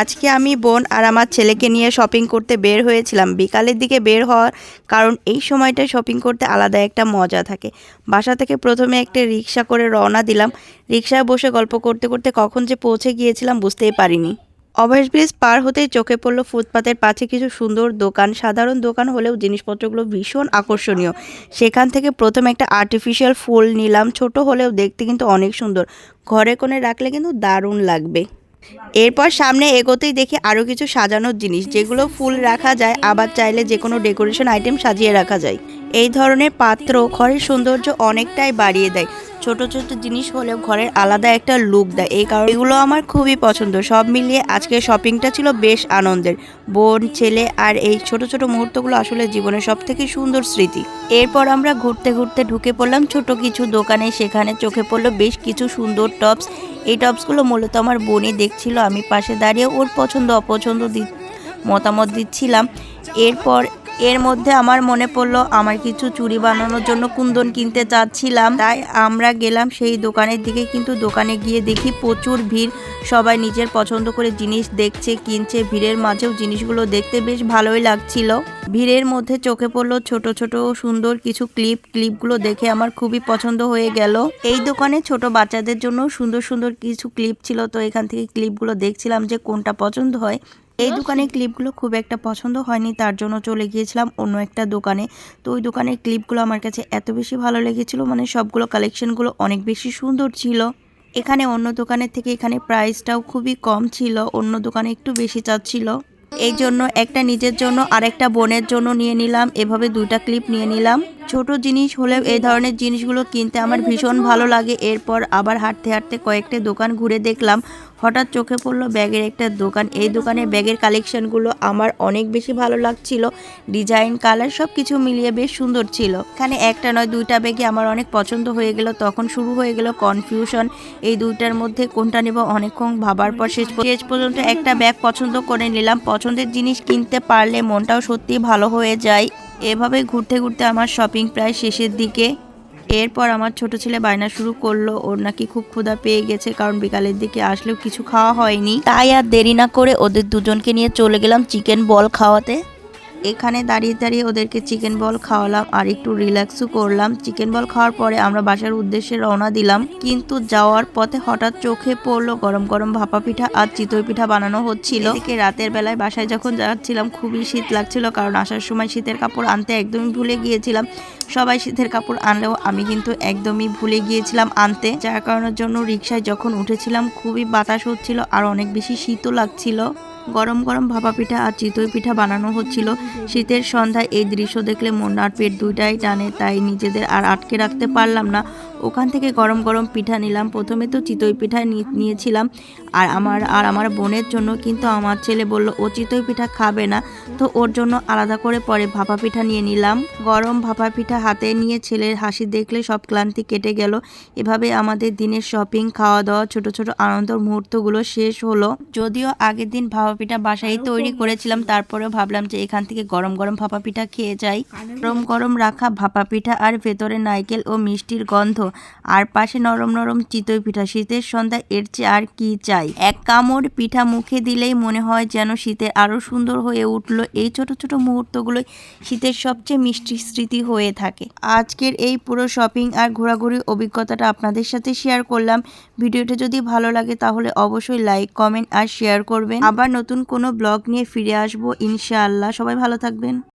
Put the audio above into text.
আজকে আমি বোন আর আমার ছেলেকে নিয়ে শপিং করতে বের হয়েছিলাম। বিকালের দিকে বের হওয়ার কারণ এই সময়টায় শপিং করতে আলাদা একটা মজা থাকে। বাসা থেকে প্রথমে একটা রিক্সা করে রওনা দিলাম। রিক্সায় বসে গল্প করতে করতে কখন যে পৌঁছে গিয়েছিলাম বুঝতেই পারিনি। ওভার ব্রিজ পার হতেই চোখে পড়ল ফুটপাতের পাশে কিছু সুন্দর দোকান। সাধারণ দোকান হলেও জিনিসপত্রগুলো ভীষণ আকর্ষণীয়। সেখান থেকে প্রথমে একটা আর্টিফিশিয়াল ফুল নিলাম। ছোট হলেও দেখতে কিন্তু অনেক সুন্দর। ঘরে কোণে রাখলে কিন্তু দারুণ লাগবে। এরপর সামনে এগোতেই দেখি আরও কিছু সাজানোর জিনিস, যেগুলো ফুল রাখা যায়, আবার চাইলে যে কোনো ডেকোরেশন আইটেম সাজিয়ে রাখা যায়। এই ধরনের পাত্র ঘরের সৌন্দর্য অনেকটাই বাড়িয়ে দেয়। ছোট ছোট জিনিস হলেও ঘরের আলাদা একটা লুক দেয়। এই কারণে এগুলো আমার খুবই পছন্দ। সব মিলিয়ে আজকের শপিংটা ছিল বেশ আনন্দের। বোন, ছেলে আর এই ছোট ছোট মুহূর্তগুলো আসলে জীবনের সবথেকে সুন্দর স্মৃতি। এরপর আমরা ঘুরতে ঘুরতে ঢুকে পড়লাম ছোট কিছু দোকানে। সেখানে চোখে পড়লো বেশ কিছু সুন্দর টপস। এই টপসগুলো মূলত আমার বোনই দেখছিল, আমি পাশে দাঁড়িয়ে ওর পছন্দ অপছন্দ মতামত দিচ্ছিলাম। এরপর এর মধ্যে আমার মনে পড়লো আমার কিছু চুড়ি বানানোর জন্য কুন্দন কিনতে চাচ্ছিলাম, তাই আমরা গেলাম সেই দোকানের দিকে। কিন্তু দোকানে গিয়ে দেখি প্রচুর ভিড়, সবাই নিজের পছন্দ করে জিনিস দেখছে, কিনছে। ভিড়ের মাঝেও জিনিসগুলো দেখতে বেশ ভালোই লাগছিল। ভিড়ের মধ্যে চোখে পড়লো ছোট ছোট সুন্দর কিছু ক্লিপগুলো দেখে আমার খুবই পছন্দ হয়ে গেল। এই দোকানে ছোট বাচ্চাদের জন্য সুন্দর সুন্দর কিছু ক্লিপ ছিল, তো এখান থেকে ক্লিপগুলো দেখছিলাম যে কোনটা পছন্দ হয়। এই দোকানে ক্লিপগুলো খুব একটা পছন্দ হয়নি, তার জন্য চলে গিয়েছিলাম অন্য একটা দোকানে। তো ওই দোকানের ক্লিপগুলো আমার কাছে এত বেশি ভালো লেগেছিল, মানে সবগুলো কালেকশনগুলো অনেক বেশি সুন্দর ছিল। এখানে অন্য দোকানের থেকে এখানে প্রাইসটাও খুবই কম ছিল, অন্য দোকানে একটু বেশি চাচ্ছিল। এই জন্য একটা নিজের জন্য আর একটা বোনের জন্য নিয়ে নিলাম। এভাবে দুইটা ক্লিপ নিয়ে নিলাম। ছোট জিনিস হলেও এই ধরনের জিনিসগুলো কিনতে আমার ভীষণ ভালো লাগে। এরপর আবার হাঁটতে হাঁটতে কয়েকটা দোকান ঘুরে দেখলাম। হঠাৎ চোখে পড়লো ব্যাগের একটা দোকান। এই দোকানে ব্যাগের কালেকশনগুলো আমার অনেক বেশি ভালো লাগছিল। ডিজাইন, কালার সব কিছু মিলিয়ে বেশ সুন্দর ছিল। এখানে একটা নয় দুইটা ব্যাগই আমার অনেক পছন্দ হয়ে গেল। তখন শুরু হয়ে গেল কনফিউশন, এই দুইটার মধ্যে কোনটা নেব। অনেকক্ষণ ভাবার পর শেষ পর্যন্ত একটা ব্যাগ পছন্দ করে নিলাম। পছন্দের জিনিস কিনতে পারলে মনটাও সত্যিই ভালো হয়ে যায়। এভাবে ঘুরতে ঘুরতে আমার শপিং প্রায় শেষের দিকে। এরপর আমার ছোট ছেলে বায়না শুরু করলো, ওর নাকি খুব ক্ষুধা পেয়ে গেছে, কারণ বিকালের দিকে আসলেও কিছু খাওয়া হয়নি। তাই আর দেরি না করে ওদের দুজনকে নিয়ে চলে গেলাম চিকেন বল খাওয়াতে। এখানে দাঁড়িয়ে দাঁড়িয়ে ওদেরকে চিকেন বল খাওয়ালাম আর একটু রিল্যাক্সও করলাম। চিকেন বল খাওয়ার পরে আমরা বাসার উদ্দেশ্যে রওনা দিলাম। কিন্তু যাওয়ার পথে হঠাৎ চোখে পড়লো গরম গরম ভাপা পিঠা আর চিতই পিঠা বানানো হচ্ছিল। এদিকে রাতের বেলায় বাসায় যখন যাচ্ছিলাম খুবই শীত লাগছিল, কারণ আসার সময় শীতের কাপড় আনতে একদমই ভুলে গিয়েছিলাম। সবাই শীতের কাপড় আনলেও আমি কিন্তু একদমই ভুলে গিয়েছিলাম আনতে, যার কারণের জন্য রিক্সায় যখন উঠেছিলাম খুবই বাতাস হচ্ছিল আর অনেক বেশি শীতও লাগছিল। গরম গরম ভাপা পিঠা আর চিতই পিঠা বানানো হচ্ছিল। শীতের সন্ধ্যায় এই দৃশ্য দেখলে মন আর পেট দুইটাই টানে, তাই নিজেদের আর আটকে রাখতে পারলাম না। ওখান থেকে গরম গরম পিঠা নিলাম। প্রথমে তো চিতই পিঠা নিয়েছিলাম আর আমার বোনের জন্য, কিন্তু আমার ছেলে বলল ও চিতই পিঠা খাবে না, তো ওর জন্য আলাদা করে পরে ভাপা পিঠা নিয়ে নিলাম। গরম ভাপা পিঠা হাতে নিয়ে ছেলের হাসি দেখলে সব ক্লান্তি কেটে গেল। এভাবে আমাদের দিনের শপিং, খাওয়া দাওয়া, ছোট ছোট আনন্দের মুহূর্তগুলো শেষ হলো। যদিও আগের দিন ভাপা পিঠা বাসায় তৈরি করেছিলাম, তারপরেও ভাবলাম যে এখান থেকে গরম গরম ভাপা পিঠা খেয়ে যাই। গরম গরম রাখা ভাপা পিঠা আর ভেতরে নারকেল ও মিষ্টির গন্ধ, আর পাশে নরম নরম চিতই পিঠা। শীতের সন্ধ্যায় এর চেয়ে আর কি চাই। এক কামড় পিঠা মুখে দিলেই মনে হয় যেন শীতের আরো সুন্দর হয়ে উঠলো। এই ছোট ছোট মুহূর্তগুলোই শীতের সবচেয়ে মিষ্টি স্মৃতি হয়ে থাকে। আজকের এই পুরো শপিং আর ঘোরাঘুরির অভিজ্ঞতাটা আপনাদের সাথে শেয়ার করলাম। ভিডিওটা যদি ভালো লাগে তাহলে অবশ্যই লাইক, কমেন্ট আর শেয়ার করবেন। আবার নতুন কোনো ব্লগ নিয়ে ফিরে আসবো ইনশাআল্লাহ। সবাই ভালো থাকবেন।